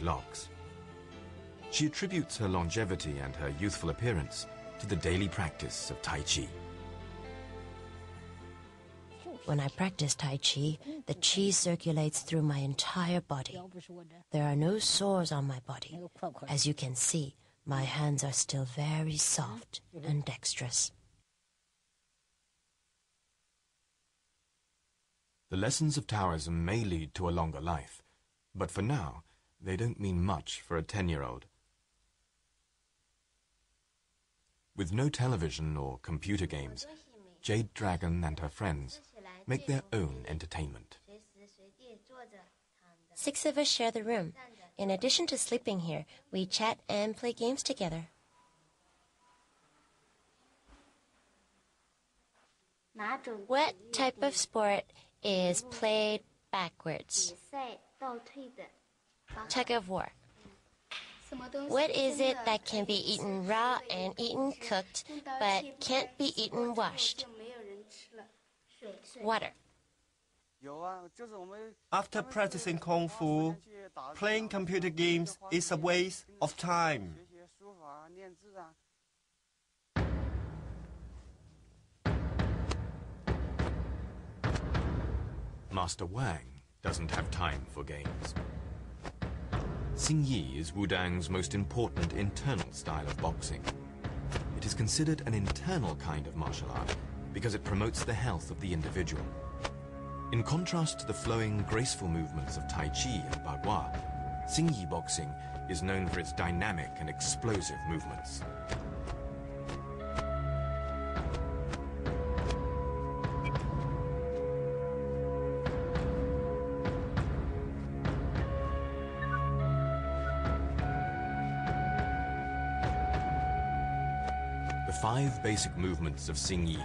locks. She attributes her longevity and her youthful appearance to the daily practice of Tai Chi. When I practice Tai Chi, the Chi circulates through my entire body. There are no sores on my body. As you can see, my hands are still very soft and dexterous. The lessons of Taoism may lead to a longer life, but for now, they don't mean much for a 10-year-old. With no television or computer games, Jade Dragon and her friends make their own entertainment. 6 of us share the room. In addition to sleeping here, we chat and play games together. What type of sport is played backwards? Tug of war. What is it that can be eaten raw and eaten cooked, but can't be eaten washed? Water. After practicing Kung Fu, playing computer games is a waste of time. Master Wang doesn't have time for games. Xing Yi is WuDang's most important internal style of boxing. It is considered an internal kind of martial art because it promotes the health of the individual. In contrast to the flowing, graceful movements of Tai Chi and Bagua, Xing Yi boxing is known for its dynamic and explosive movements. The 5 basic movements of Xing Yi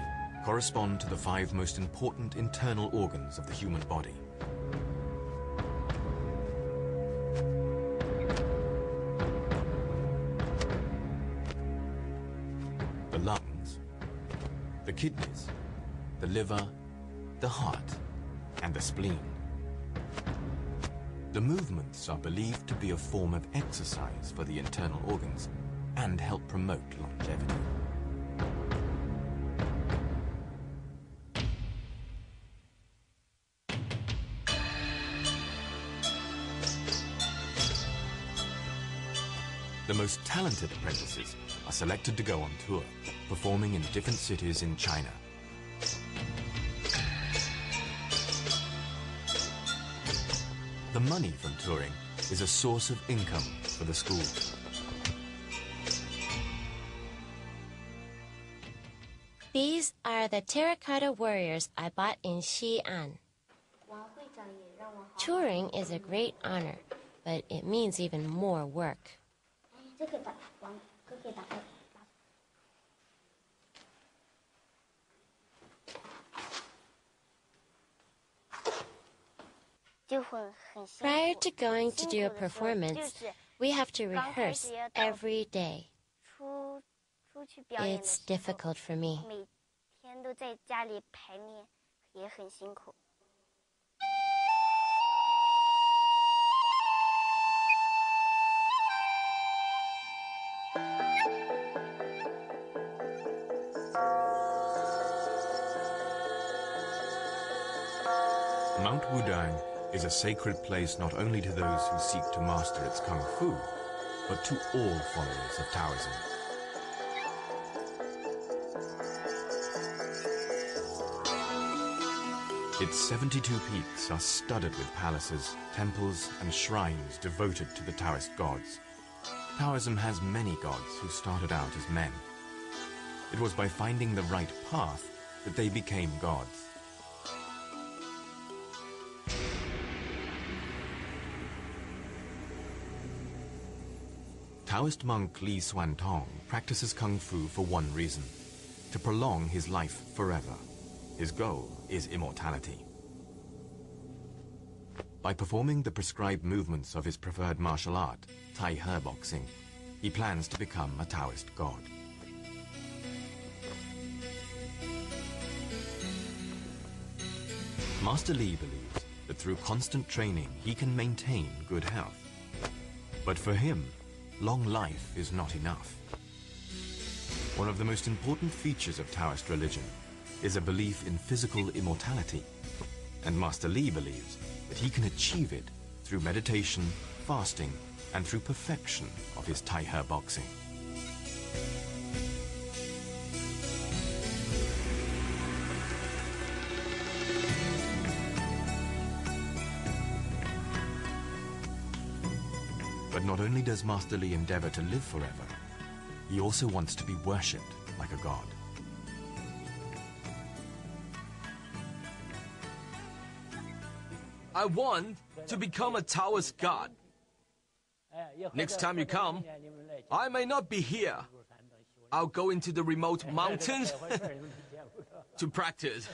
correspond to the 5 most important internal organs of the human body. The lungs, the kidneys, the liver, the heart, and the spleen. The movements are believed to be a form of exercise for the internal organs and help promote longevity. The most talented apprentices are selected to go on tour, performing in different cities in China. The money from touring is a source of income for the school. These are the terracotta warriors I bought in Xi'an. Touring is a great honor, but it means even more work. Prior to going to do a performance, we have to rehearse every day. It's difficult for me. Mount WuDang is a sacred place not only to those who seek to master its kung fu, but to all followers of Taoism. Its 72 peaks are studded with palaces, temples, and shrines devoted to the Taoist gods. Taoism has many gods who started out as men. It was by finding the right path that they became gods. Taoist monk Li Xuantong practices kung fu for one reason: to prolong his life forever. His goal is immortality. By performing the prescribed movements of his preferred martial art, Tai He boxing, he plans to become a Taoist god. Master Li believes that through constant training he can maintain good health. But for him, long life is not enough. One of the most important features of Taoist religion is a belief in physical immortality. And Master Li believes that he can achieve it through meditation, fasting, and through perfection of his Tai He boxing. But not only does Master Li endeavor to live forever, he also wants to be worshipped like a god. I want to become a Taoist god. Next time you come, I may not be here. I'll go into the remote mountains to practice.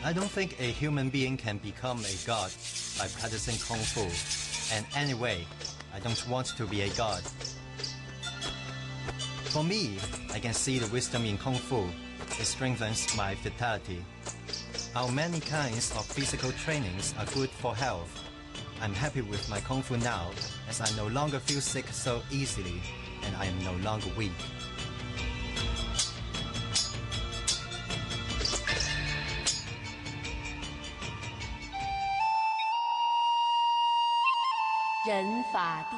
I don't think a human being can become a god by practicing Kung Fu. And anyway, I don't want to be a god. For me, I can see the wisdom in Kung Fu. It strengthens my vitality. How many kinds of physical trainings are good for health? I'm happy with my Kung Fu now, as I no longer feel sick so easily, and I am no longer weak. 人法地，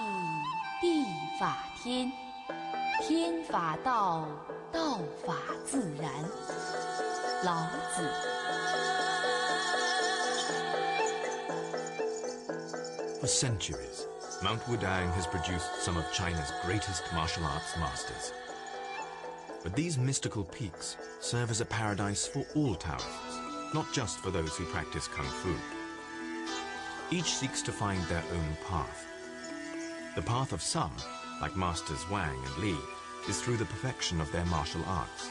地法天，天法道，道法自然。老子。For centuries, Mount WuDang has produced some of China's greatest martial arts masters. But these mystical peaks serve as a paradise for all Taoists, not just for those who practice Kung Fu. Each seeks to find their own path. The path of some, like Masters Wang and Li, is through the perfection of their martial arts.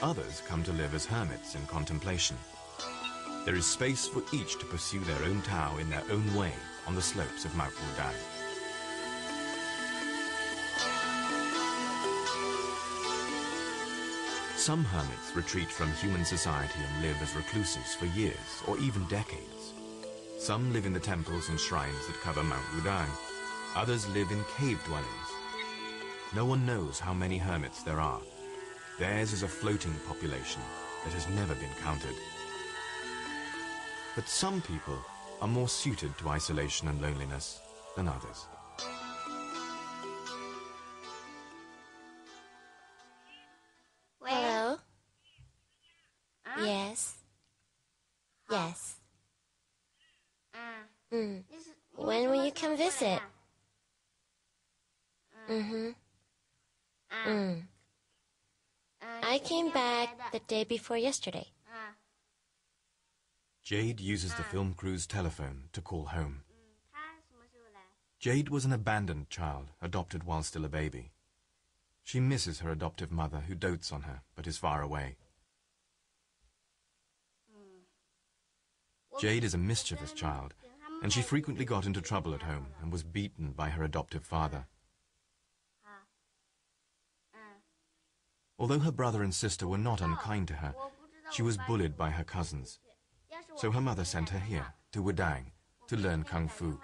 Others come to live as hermits in contemplation. There is space for each to pursue their own Tao in their own way on the slopes of Mount WuDang. Some hermits retreat from human society and live as recluses for years or even decades. Some live in the temples and shrines that cover Mount WuDang. Others live in cave dwellings. No one knows how many hermits there are. Theirs is a floating population that has never been counted. But some people are more suited to isolation and loneliness than others. Hello? Yes. Yes. When will you come visit? I came back the day before yesterday. Jade uses the film crew's telephone to call home. Jade was an abandoned child, adopted while still a baby. She misses her adoptive mother, who dotes on her, but is far away. Jade is a mischievous child, and she frequently got into trouble at home and was beaten by her adoptive father. Although her brother and sister were not unkind to her, she was bullied by her cousins. So her mother sent her here, to WuDang, to learn Kung Fu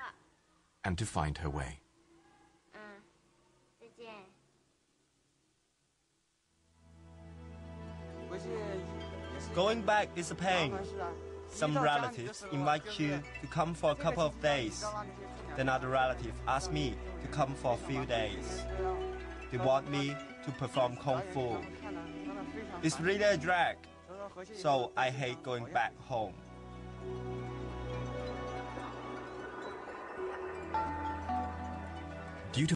and to find her way. Going back is a pain. Some relatives invite you to come for a couple of days. Then other relatives ask me to come for a few days. They want me to perform Kung Fu. It's really a drag, so I hate going back home. Due to